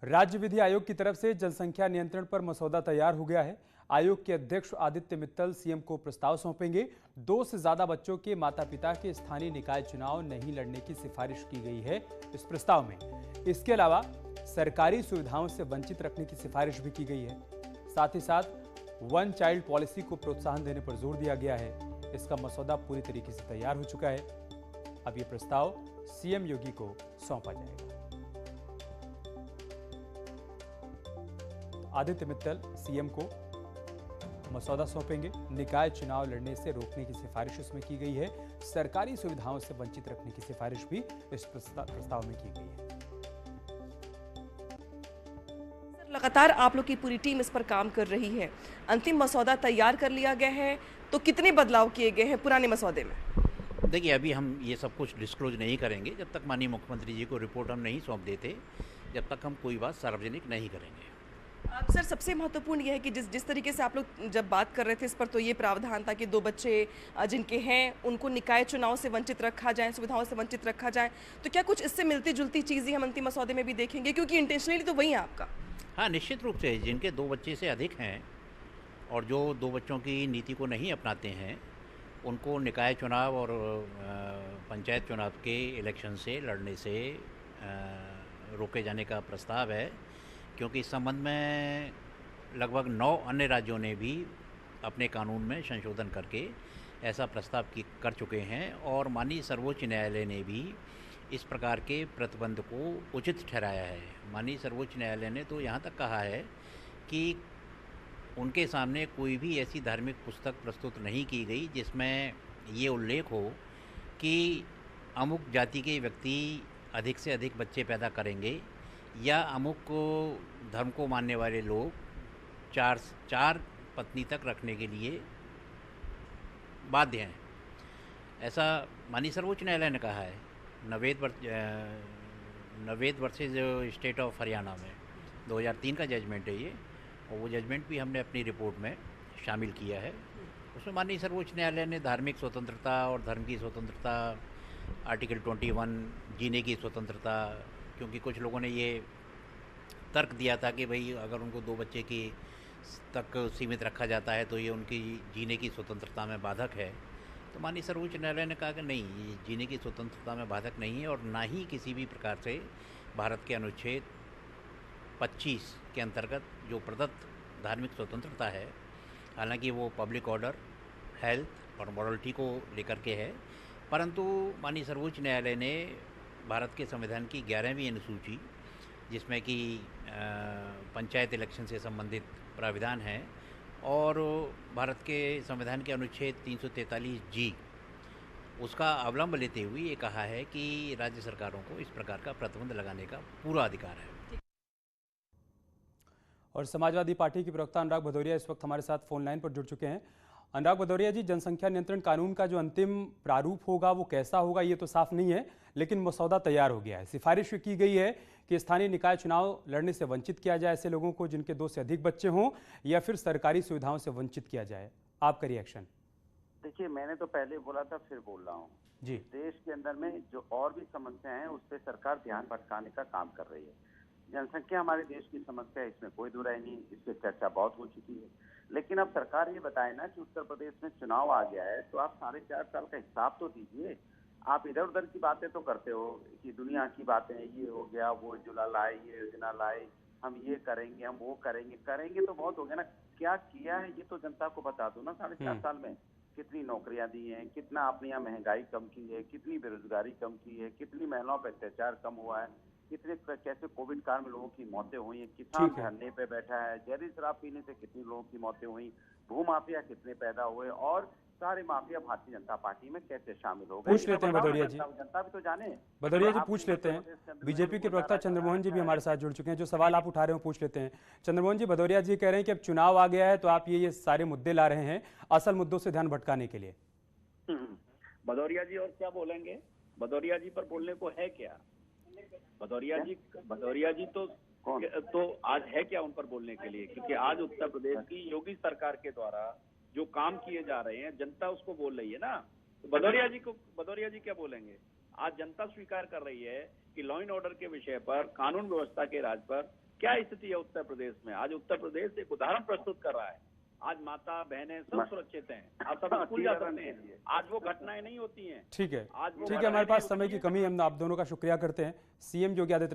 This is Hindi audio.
राज्य विधि आयोग की तरफ से जनसंख्या नियंत्रण पर मसौदा तैयार हो गया है। आयोग के अध्यक्ष आदित्य मित्तल सीएम को प्रस्ताव सौंपेंगे। 2 से ज्यादा बच्चों के माता पिता के स्थानीय निकाय चुनाव नहीं लड़ने की सिफारिश की गई है इस प्रस्ताव में। इसके अलावा सरकारी सुविधाओं से वंचित रखने की सिफारिश भी की गई है। साथ ही साथ वन चाइल्ड पॉलिसी को प्रोत्साहन देने पर जोर दिया गया है। इसका मसौदा पूरी तरीके से तैयार हो चुका है। अब यह प्रस्ताव सीएम योगी को सौंपा जाएगा। आदित्य मित्तल सीएम को मसौदा सौंपेंगे। निकाय चुनाव लड़ने से रोकने की सिफारिश इसमें की गई है। सरकारी सुविधाओं से वंचित रखने की सिफारिश भी इस प्रस्ताव में की गई है। लगातार आप लोग की पूरी टीम इस पर काम कर रही है। अंतिम मसौदा तैयार कर लिया गया है, तो कितने बदलाव किए गए हैं पुराने मसौदे में? देखिए, अभी हम ये सब कुछ डिस्क्लोज नहीं करेंगे जब तक माननीय मुख्यमंत्री जी को रिपोर्ट हम नहीं सौंप देते, जब तक हम कोई बात सार्वजनिक नहीं करेंगे। सर, सबसे महत्वपूर्ण यह है कि जिस तरीके से आप लोग जब बात कर रहे थे इस पर, तो ये प्रावधान था कि 2 बच्चे जिनके हैं उनको निकाय चुनाव से वंचित रखा जाए, सुविधाओं से वंचित रखा जाए। तो क्या कुछ इससे मिलती जुलती चीज़ें हम अंतिम मसौदे में भी देखेंगे, क्योंकि इंटेंशनली तो वही है आपका? हाँ, निश्चित रूप से जिनके 2 बच्चे से अधिक हैं और जो 2 बच्चों की नीति को नहीं अपनाते हैं, उनको निकाय चुनाव और पंचायत चुनाव के इलेक्शन से लड़ने से रोके जाने का प्रस्ताव है। क्योंकि इस संबंध में लगभग 9 अन्य राज्यों ने भी अपने कानून में संशोधन करके ऐसा प्रस्ताव कर चुके हैं और माननीय सर्वोच्च न्यायालय ने भी इस प्रकार के प्रतिबंध को उचित ठहराया है। माननीय सर्वोच्च न्यायालय ने तो यहाँ तक कहा है कि उनके सामने कोई भी ऐसी धार्मिक पुस्तक प्रस्तुत नहीं की गई जिसमें ये उल्लेख हो कि अमुक जाति के व्यक्ति अधिक से अधिक बच्चे पैदा करेंगे या अमुक धर्म को मानने वाले लोग चार पत्नी तक रखने के लिए बाध्य हैं। ऐसा माननीय सर्वोच्च न्यायालय ने कहा है Naved versus state of Haryana में 2003 का जजमेंट है ये, और वो जजमेंट भी हमने अपनी रिपोर्ट में शामिल किया है। उसमें माननीय सर्वोच्च न्यायालय ने धार्मिक स्वतंत्रता और धर्म की स्वतंत्रता, आर्टिकल 21 जीने की स्वतंत्रता, क्योंकि कुछ लोगों ने ये तर्क दिया था कि भाई अगर उनको 2 बच्चे की तक सीमित रखा जाता है तो ये उनकी जीने की स्वतंत्रता में बाधक है। तो माननीय सर्वोच्च न्यायालय ने कहा कि नहीं, ये जीने की स्वतंत्रता में बाधक नहीं है और ना ही किसी भी प्रकार से भारत के अनुच्छेद 25 के अंतर्गत जो प्रदत्त धार्मिक स्वतंत्रता है, हालांकि वो पब्लिक ऑर्डर, हेल्थ और मॉरलिटी को लेकर के है, परंतु माननीय सर्वोच्च न्यायालय ने भारत के संविधान की 11वीं अनुसूची, जिसमें कि पंचायत इलेक्शन से संबंधित प्राविधान है, और भारत के संविधान के अनुच्छेद 343 जी, उसका अवलंब लेते हुए ये कहा है कि राज्य सरकारों को इस प्रकार का प्रतिबंध लगाने का पूरा अधिकार है। और समाजवादी पार्टी के प्रवक्ता अनुराग भदौरिया इस वक्त हमारे साथ फोन लाइन पर जुड़ चुके हैं। अनुराग भदौरिया जी, जनसंख्या नियंत्रण कानून का जो अंतिम प्रारूप होगा वो कैसा होगा ये तो साफ नहीं है, लेकिन मसौदा तैयार हो गया है। सिफारिश की गई है कि स्थानीय निकाय चुनाव लड़ने से वंचित किया जाए ऐसे लोगों को जिनके 2 से अधिक बच्चे हों, या फिर सरकारी सुविधाओं से वंचित किया जाए। आपका रिएक्शन? देखिए, मैंने तो पहले बोला था, फिर बोल रहा हूँ जी। देश के अंदर में जो और भी समस्याएं हैं उस पर सरकार ध्यान भटकाने का काम कर रही है। जनसंख्या हमारे देश की समस्या है, इसमें कोई दुराई नहीं, इस पर चर्चा बहुत हो चुकी है। लेकिन अब सरकार ये बताए ना कि उत्तर प्रदेश में चुनाव आ गया है, तो आप 4.5 साल का हिसाब तो दीजिए। आप इधर उधर की बातें तो करते हो कि दुनिया की बातें, ये हो गया, वो योजना लाए, ये योजना लाए, हम ये करेंगे, हम वो करेंगे तो बहुत हो गया ना। क्या किया है ये तो जनता को बता दो ना। 4.5 साल में कितनी नौकरियां दी हैं, कितना आपने यहाँ महंगाई कम की है, कितनी बेरोजगारी कम की है, कितनी महिलाओं पर अत्याचार कम हुआ है, कितने कैसे कोविड काल में लोगों की मौतें हुई हैं, किसान धरने पे बैठा है, जहरीली शराब पीने से कितनी लोगों की मौतें हुई, भूमाफिया कितने पैदा हुए, और सारे माफिया भारतीय जनता पार्टी में कैसे शामिल हो गए। पूछ लेते हैं भदौरिया जी, जनता भी तो जाने। भदौरिया जी पूछ लेते हैं। बीजेपी के प्रवक्ता चंद्रमोहन जी भी हमारे साथ जुड़ चुके हैं, जो सवाल आप उठा रहे हो पूछ लेते हैं। चंद्रमोहन जी, भदौरिया जी कह रहे हैं कि अब चुनाव आ गया है तो आप ये सारे मुद्दे ला रहे हैं असल मुद्दों से ध्यान भटकाने के लिए। भदौरिया जी और क्या बोलेंगे? भदौरिया जी पर बोलने को है क्या? भदौरिया जी तो आज है क्या उन पर बोलने के लिए? क्योंकि आज उत्तर प्रदेश की योगी सरकार के द्वारा जो काम किए जा रहे हैं, जनता उसको बोल रही है ना। तो भदौरिया जी क्या बोलेंगे? आज जनता स्वीकार कर रही है कि लॉ एंड ऑर्डर के विषय पर, कानून व्यवस्था के राज पर क्या स्थिति है उत्तर प्रदेश में? आज उत्तर प्रदेश एक उदाहरण प्रस्तुत कर रहा है। आज माता बहनें सब सुरक्षित हैं, आप सब स्कूल जा सकते हैं। आज वो घटनाएं नहीं होती हैं। ठीक है, आज वो ठीक है, हमारे पास घटनाएं समय की कमी है, हम आप दोनों का शुक्रिया करते हैं। सीएम योगी आदित्यनाथ